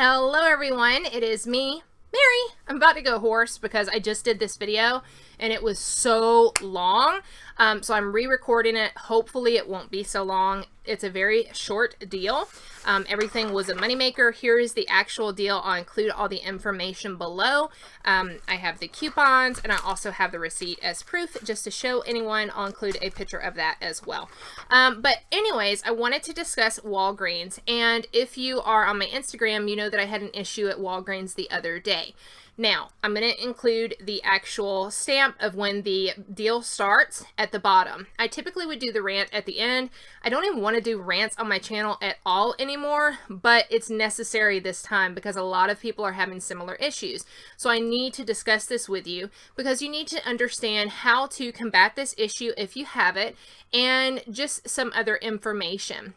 Hello everyone, it is me, Mary. I'm about to go hoarse because I just did this video and it was so long. So I'm re-recording it. Hopefully it won't be so long. It's a very short deal. Everything was a moneymaker. Here is the actual deal. I'll include all the information below. I have the coupons and I also have the receipt as proof just to show anyone. I'll include a picture of that as well. But anyways, I wanted to discuss Walgreens. And if you are on my Instagram, you know that I had an issue at Walgreens the other day. Now, I'm going to include the actual stamp of when the deal starts at the bottom. I typically would do the rant at the end. I don't even want to do rants on my channel at all anymore, but it's necessary this time because a lot of people are having similar issues. So I need to discuss this with you because you need to understand how to combat this issue if you have it, and just some other information.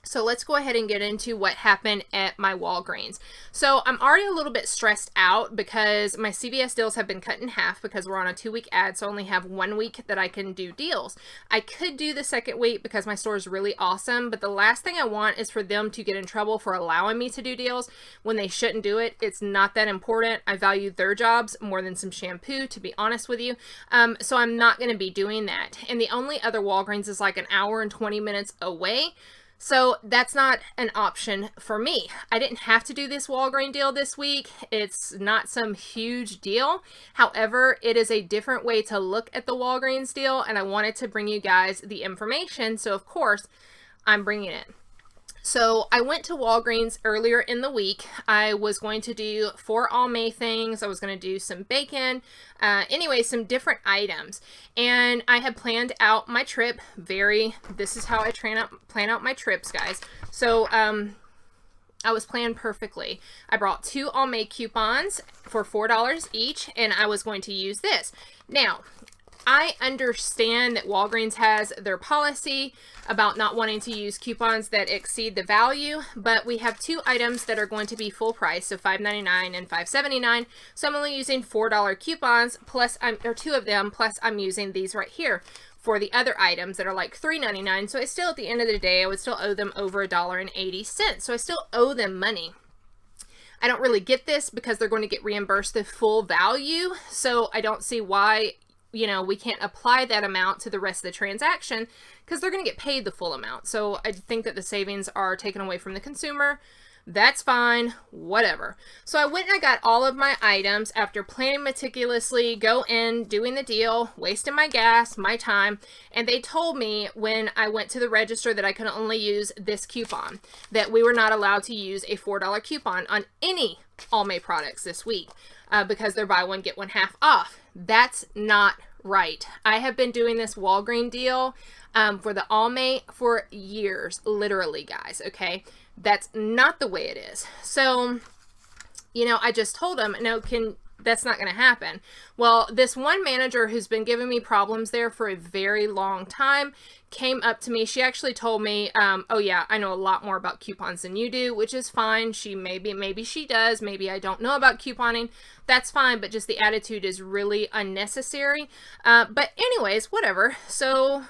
So let's go ahead and get into what happened at my Walgreens. So I'm already a little bit stressed out because my CVS deals have been cut in half because we're on a 2-week ad, so I only have 1 week that I can do deals. I could do the second week because my store is really awesome, but the last thing I want is for them to get in trouble for allowing me to do deals when they shouldn't do it. It's not that important. I value their jobs more than some shampoo, to be honest with you. So I'm not going to be doing that. And the only other Walgreens is like an hour and 20 minutes away. So that's not an option for me. I didn't have to do this Walgreens deal this week. It's not some huge deal. However, it is a different way to look at the Walgreens deal, and I wanted to bring you guys the information. So of course, I'm bringing it. So I went to Walgreens earlier in the week. I was going to do 4 all May things. I was going to do some bacon, anyway, some different items. And I had planned out my trip this is how I plan out my trips, guys. So I was planned perfectly. I brought 2 all May coupons for $4 each, and I was going to use this. Now, I understand that Walgreens has their policy about not wanting to use coupons that exceed the value, but we have 2 items that are going to be full price, so $5.99 and $5.79. So I'm only using $4 coupons, plus or 2 of them, plus I'm using these right here for the other items that are like $3.99. So I still, at the end of the day, I would still owe them over $1.80. So I still owe them money. I don't really get this because they're going to get reimbursed the full value. So I don't see why, you know, we can't apply that amount to the rest of the transaction because they're going to get paid the full amount. So I think that the savings are taken away from the consumer. That's fine, whatever. So I went and I got all of my items after planning meticulously, go in, doing the deal, wasting my gas, my time, and they told me when I went to the register that I could only use this coupon, that we were not allowed to use a $4 coupon on any All May products this week because they're buy one, get one half off. That's not right. I have been doing this Walgreens deal for the All May for years, literally, guys, okay? That's not the way it is. So, you know, I just told them, no, that's not going to happen. Well, this one manager who's been giving me problems there for a very long time came up to me. She actually told me, oh yeah, I know a lot more about coupons than you do, which is fine. She maybe she does. Maybe I don't know about couponing. That's fine, but just the attitude is really unnecessary. But anyways, whatever. So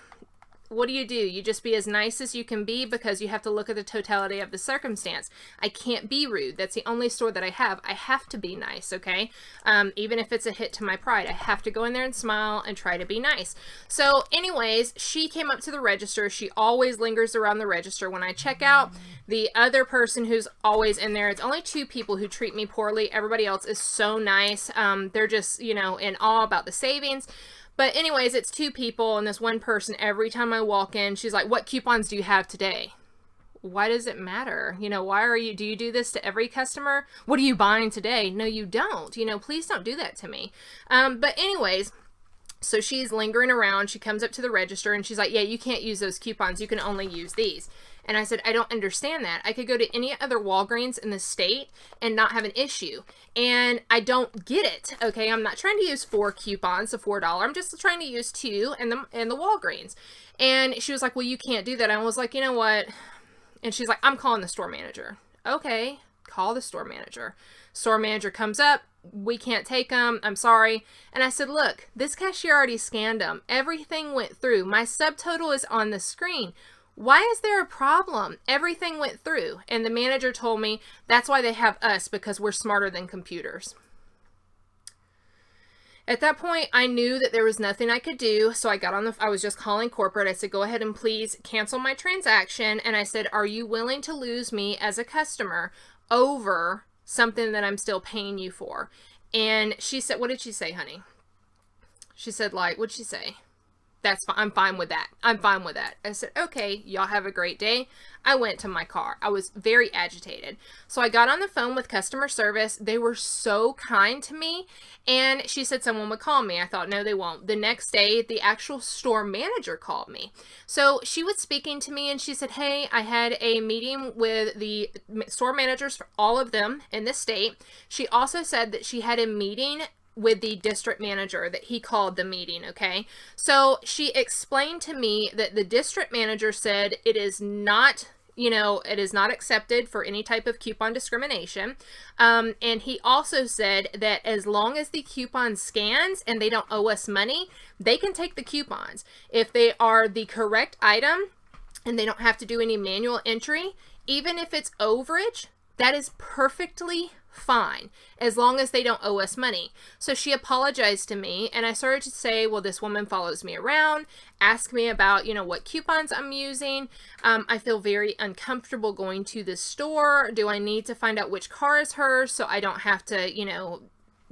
what do? You just be as nice as you can be because you have to look at the totality of the circumstance. I can't be rude. That's the only store that I have. I have to be nice, okay? Even if it's a hit to my pride, I have to go in there and smile and try to be nice. So anyways, she came up to the register. She always lingers around the register when I check out. The other person who's always in there, it's only 2 people who treat me poorly. Everybody else is so nice. They're just, you know, in awe about the savings. But anyways, it's 2 people, and this one person, every time I walk in, she's like, what coupons do you have today? Why does it matter? You know, do you do this to every customer? What are you buying today? No, you don't. You know, please don't do that to me. But anyways, so she's lingering around. She comes up to the register, and she's like, yeah, you can't use those coupons. You can only use these. And I said, I don't understand that. I could go to any other Walgreens in the state and not have an issue. And I don't get it. Okay, I'm not trying to use 4 coupons of $4. I'm just trying to use 2 in the Walgreens. And she was like, well, you can't do that. I was like, you know what? And she's like, I'm calling the store manager. Okay, call the store manager. Store manager comes up. We can't take them. I'm sorry. And I said, look, this cashier already scanned them. Everything went through. My subtotal is on the screen. Why is there a problem? Everything went through. And the manager told me that's why they have us, because we're smarter than computers. At that point, I knew that there was nothing I could do, so I was just calling corporate. I said, go ahead and please cancel my transaction. And I said, are you willing to lose me as a customer over something that I'm still paying you for? And she said, what did she say, honey? She said, like, what'd she say? That's fine. I'm fine with that. I'm fine with that. I said, okay, y'all have a great day. I went to my car. I was very agitated. So I got on the phone with customer service. They were so kind to me. And she said someone would call me. I thought, no, they won't. The next day, the actual store manager called me. So she was speaking to me and she said, hey, I had a meeting with the store managers for all of them in the state. She also said that she had a meeting with the district manager, that he called the meeting. Okay, so she explained to me that the district manager said it is not, it is not accepted for any type of coupon discrimination. And he also said that as long as the coupon scans and they don't owe us money, they can take the coupons. If they are the correct item and they don't have to do any manual entry, even if it's overage, that is perfectly fine, as long as they don't owe us money. So she apologized to me, and I started to say, well, this woman follows me around, ask me about, what coupons I'm using. I feel very uncomfortable going to the store. Do I need to find out which car is hers so I don't have to,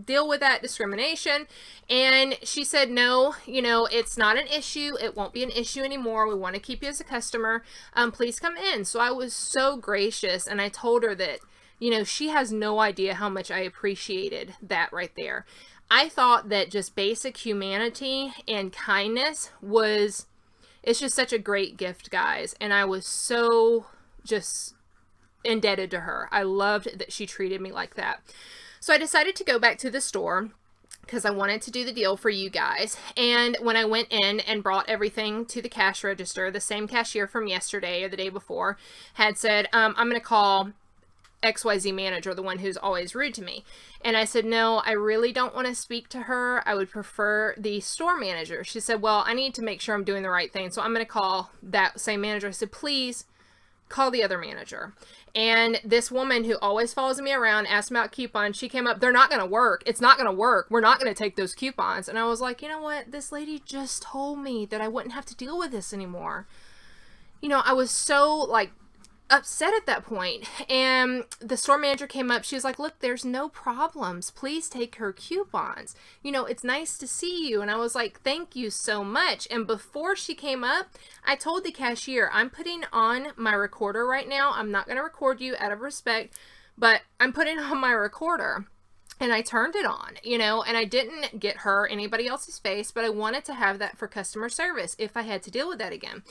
deal with that discrimination? And she said, no, it's not an issue. It won't be an issue anymore. We want to keep you as a customer. Please come in. So I was so gracious, and I told her that she has no idea how much I appreciated that right there. I thought that just basic humanity and kindness it's just such a great gift, guys. And I was so just indebted to her. I loved that she treated me like that. So I decided to go back to the store because I wanted to do the deal for you guys. And when I went in and brought everything to the cash register, the same cashier from yesterday or the day before had said, I'm going to call XYZ manager, the one who's always rude to me. And I said, no, I really don't want to speak to her. I would prefer the store manager. She said, well, I need to make sure I'm doing the right thing, so I'm going to call that same manager. I said, please call the other manager. And this woman who always follows me around asked me about coupons. She came up, they're not going to work. It's not going to work. We're not going to take those coupons. And I was like, you know what? This lady just told me that I wouldn't have to deal with this anymore. I was so upset at that point. And the store manager came up. She was like, look, there's no problems. Please take her coupons. It's nice to see you. And I was like, thank you so much. And before she came up, I told the cashier, I'm putting on my recorder right now. I'm not going to record you out of respect, but I'm putting on my recorder. And I turned it on, and I didn't get her anybody else's face, but I wanted to have that for customer service if I had to deal with that again.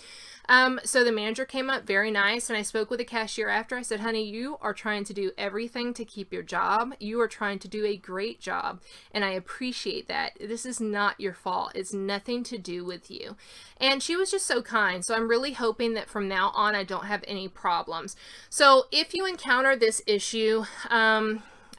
So the manager came up, very nice, and I spoke with the cashier after. I said, honey, you are trying to do everything to keep your job. You are trying to do a great job, and I appreciate that. This is not your fault. It's nothing to do with you. And she was just so kind. So I'm really hoping that from now on, I don't have any problems. So if you encounter this issue,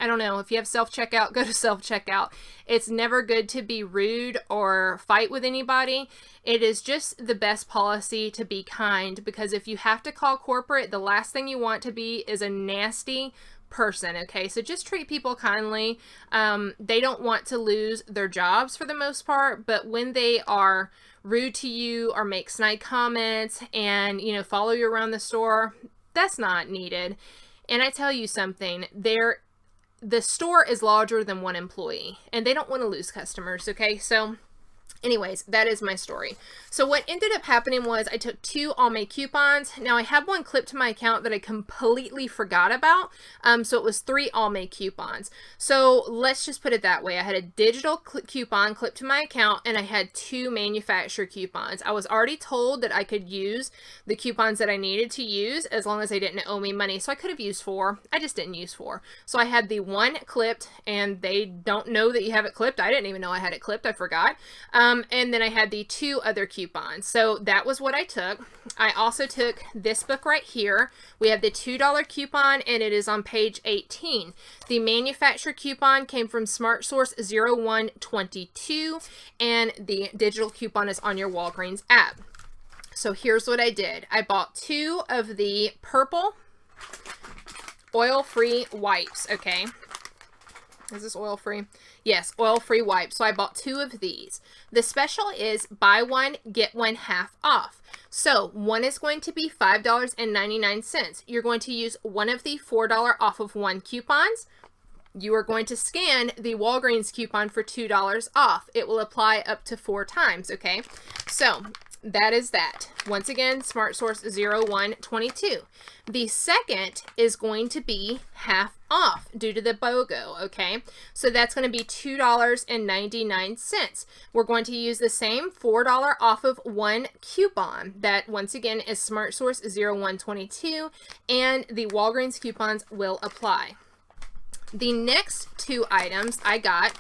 I don't know, if you have self-checkout, go to self-checkout. It's never good to be rude or fight with anybody. It is just the best policy to be kind, because if you have to call corporate, the last thing you want to be is a nasty person. Okay, so just treat people kindly. They don't want to lose their jobs for the most part, but when they are rude to you or make snide comments and follow you around the store, that's not needed. And I tell you something, the store is larger than one employee, and they don't want to lose customers. Okay, so anyways, that is my story. So what ended up happening was I took 2 Almay coupons. Now I have one clipped to my account that I completely forgot about. So it was 3 Almay coupons. So let's just put it that way. I had a digital coupon clipped to my account, and I had 2 manufacturer coupons. I was already told that I could use the coupons that I needed to use as long as they didn't owe me money. So I could have used 4. I just didn't use 4. So I had the 1 clipped, and they don't know that you have it clipped. I didn't even know I had it clipped. I forgot. And then I had the 2 other coupons. So that was what I took. I also took this book right here. We have the $2 coupon, and it is on page 18. The manufacturer coupon came from Smart Source 0122, and the digital coupon is on your Walgreens app. So here's what I did. I bought 2 of the purple oil-free wipes, okay? Is this oil-free? Yes, oil-free wipes. So I bought 2 of these. The special is buy one, get one half off. So one is going to be $5.99. You're going to use one of the $4 off of one coupons. You are going to scan the Walgreens coupon for $2 off. It will apply up to 4 times, okay? So that is that. Once again, Smart Source 0122. The second is going to be half off due to the BOGO, okay? So that's going to be $2.99. We're going to use the same $4 off of one coupon. That, once again, is Smart Source 0122, and the Walgreens coupons will apply. The next 2 items I got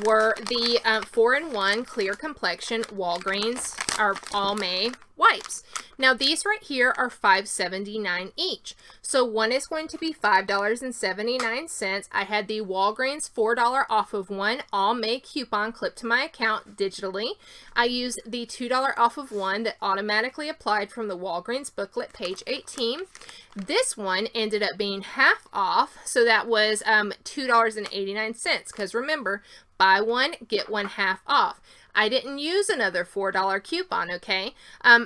were the 4-in-1 Clear Complexion Walgreens or All-May wipes. Now these right here are $5.79 each. So one is going to be $5.79. I had the Walgreens $4 off of one All-May coupon clipped to my account digitally. I used the $2 off of one that automatically applied from the Walgreens booklet, page 18. This one ended up being half off, so that was $2.89, because remember, buy one, get one half off. I didn't use another $4 coupon, okay?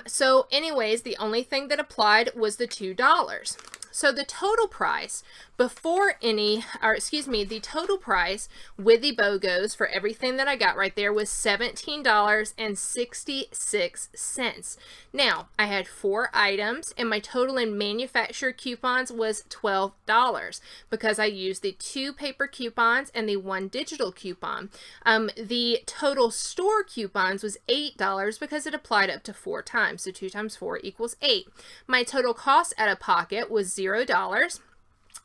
So anyways, the only thing that applied was the $2. So the total price before any, or excuse me, the total price with the BOGOs for everything that I got right there was $17.66. Now, I had 4 items and my total in manufacturer coupons was $12 because I used the 2 paper coupons and the 1 digital coupon. The total store coupons was $8 because it applied up to 4 times. So 2 times 4 equals 8. My total cost out of pocket was $0.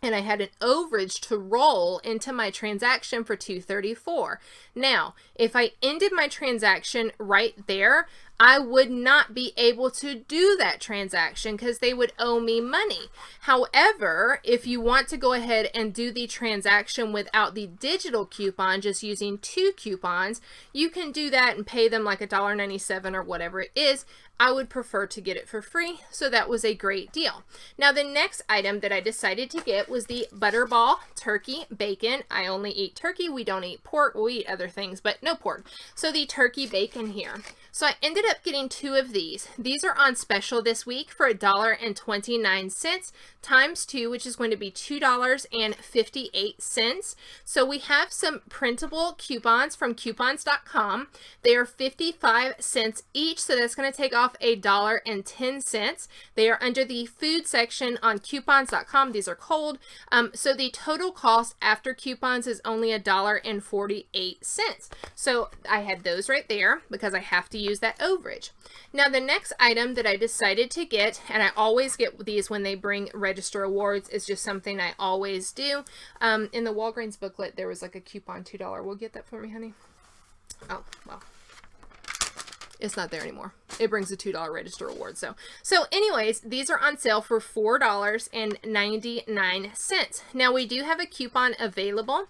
And I had an overage to roll into my transaction for $2.34. Now, if I ended my transaction right there, I would not be able to do that transaction because they would owe me money. However, if you want to go ahead and do the transaction without the digital coupon, just using 2 coupons, you can do that and pay them like $1.97 or whatever it is. I would prefer to get it for free, so that was a great deal. Now, the next item that I decided to get was the Butterball Turkey Bacon. I only eat turkey. We don't eat pork. We eat other things, but no pork. So the turkey bacon here. So I ended up getting 2 of these. These are on special this week for $1.29 times 2, which is going to be $2.58. So we have some printable coupons from coupons.com. They are 55 cents each, so that's going to take off $1.10. They are under the food section on coupons.com. These are cold. So the total cost after coupons is only $1.48. So I had those right there because I have to use that overage. Now the next item that I decided to get, and I always get these when they bring register awards, is just something I always do. In the Walgreens booklet there was like a coupon $2. Will you get that for me, honey? Oh, well. It's not there anymore. It brings a $2 register award. So anyways, these are on sale for $4.99. Now we do have a coupon available.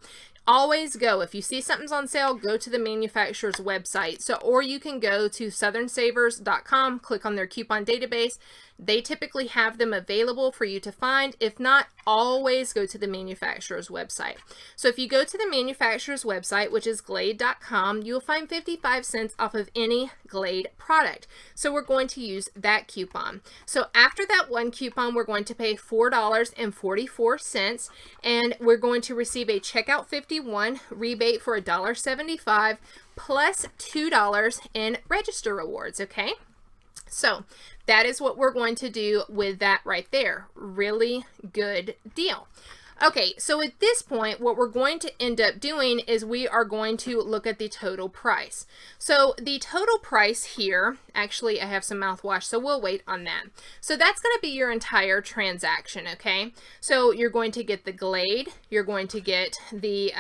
Always go, if you see something's on sale, go to the manufacturer's website. So, or you can go to southernsavers.com, click on their coupon database. They typically have them available for you to find. If not, always go to the manufacturer's website. So if you go to the manufacturer's website, which is Glade.com, you'll find 55 cents off of any Glade product. So we're going to use that coupon. So after that 1 coupon, we're going to pay $4.44, and we're going to receive a checkout 51 rebate for $1.75 plus $2 in register rewards, okay? So that is what we're going to do with that right there. Really good deal. Okay, so at this point, what we're going to end up doing is we are going to look at the total price. So the total price here, actually I have some mouthwash, so we'll wait on that. So that's going to be your entire transaction, okay? So you're going to get the Glade, you're going to get the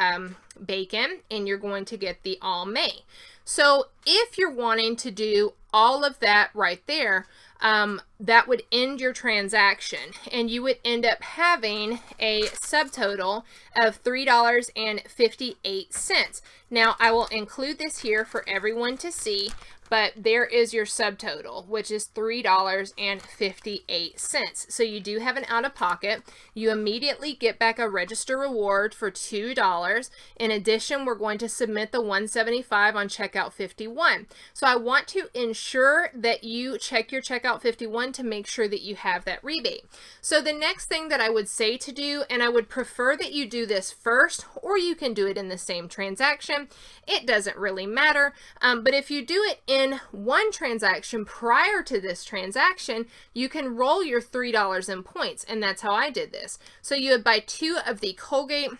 bacon, and you're going to get the All-May. So if you're wanting to do all of that right there, that would end your transaction, and you would end up having a subtotal of $3.58. Now, I will include this here for everyone to see, but there is your subtotal, which is $3.58. So you do have an out-of-pocket. You immediately get back a register reward for $2. In addition, we're going to submit the $175 on checkout 51. So I want to ensure that you check your checkout 51 to make sure that you have that rebate. So the next thing that I would say to do, and I would prefer that you do this first, or you can do it in the same transaction. It doesn't really matter, but if you do it in one transaction prior to this transaction, you can roll your $3 in points, and that's how I did this. So you would buy 2 of the Colgate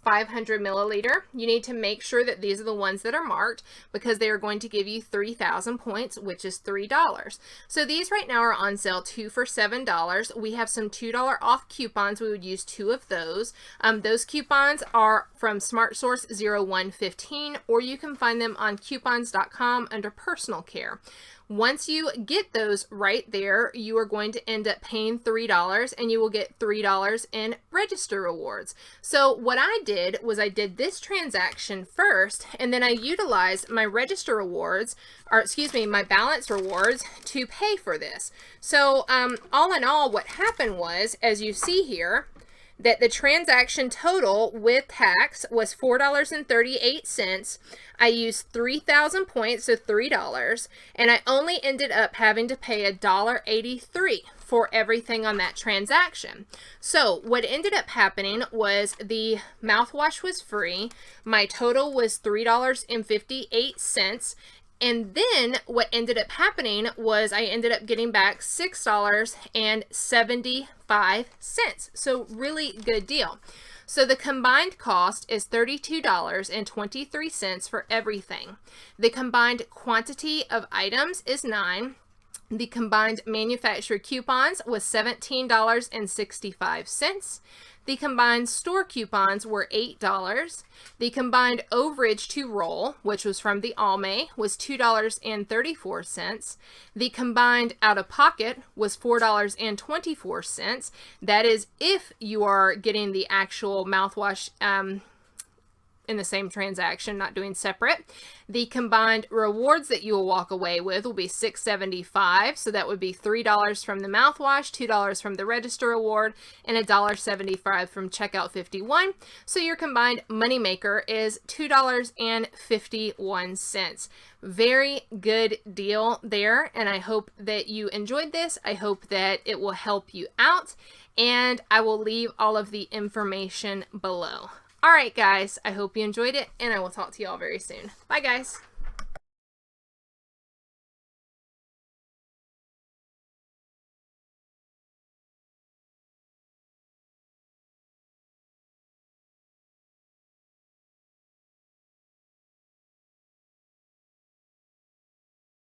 500 milliliter. You need to make sure that these are the ones that are marked because they are going to give you 3,000 points, which is $3. So these right now are on sale, 2 for $7. We have some $2 off coupons. We would use 2 of those. Those coupons are from Smart Source 0115, or you can find them on coupons.com under personal care. Once you get those right there, you are going to end up paying $3 and you will get $3 in register rewards. So what I did was I did this transaction first, and then I utilized my register rewards, or excuse me, my balance rewards to pay for this. So all in all, what happened was, as you see here, that the transaction total with tax was $4.38. I used 3,000 points, so $3, and I only ended up having to pay $1.83 for everything on that transaction. So what ended up happening was the mouthwash was free. My total was $3.58. And then what ended up happening was I ended up getting back $6.75. So really good deal. So the combined cost is $32.23 for everything. The combined quantity of items is 9. The combined manufacturer coupons was $17.65. The combined store coupons were $8. The combined overage to roll, which was from the Almay, was $2.34. The combined out-of-pocket was $4.24. That is if you are getting the actual mouthwash in the same transaction, not doing separate. The combined rewards that you will walk away with will be $6.75. So that would be $3 from the mouthwash, $2 from the register reward, and $1.75 from checkout 51. So your combined moneymaker is $2.51. Very good deal there, and I hope that you enjoyed this. I hope that it will help you out, and I will leave all of the information below. All right, guys, I hope you enjoyed it, and I will talk to you all very soon. Bye, guys.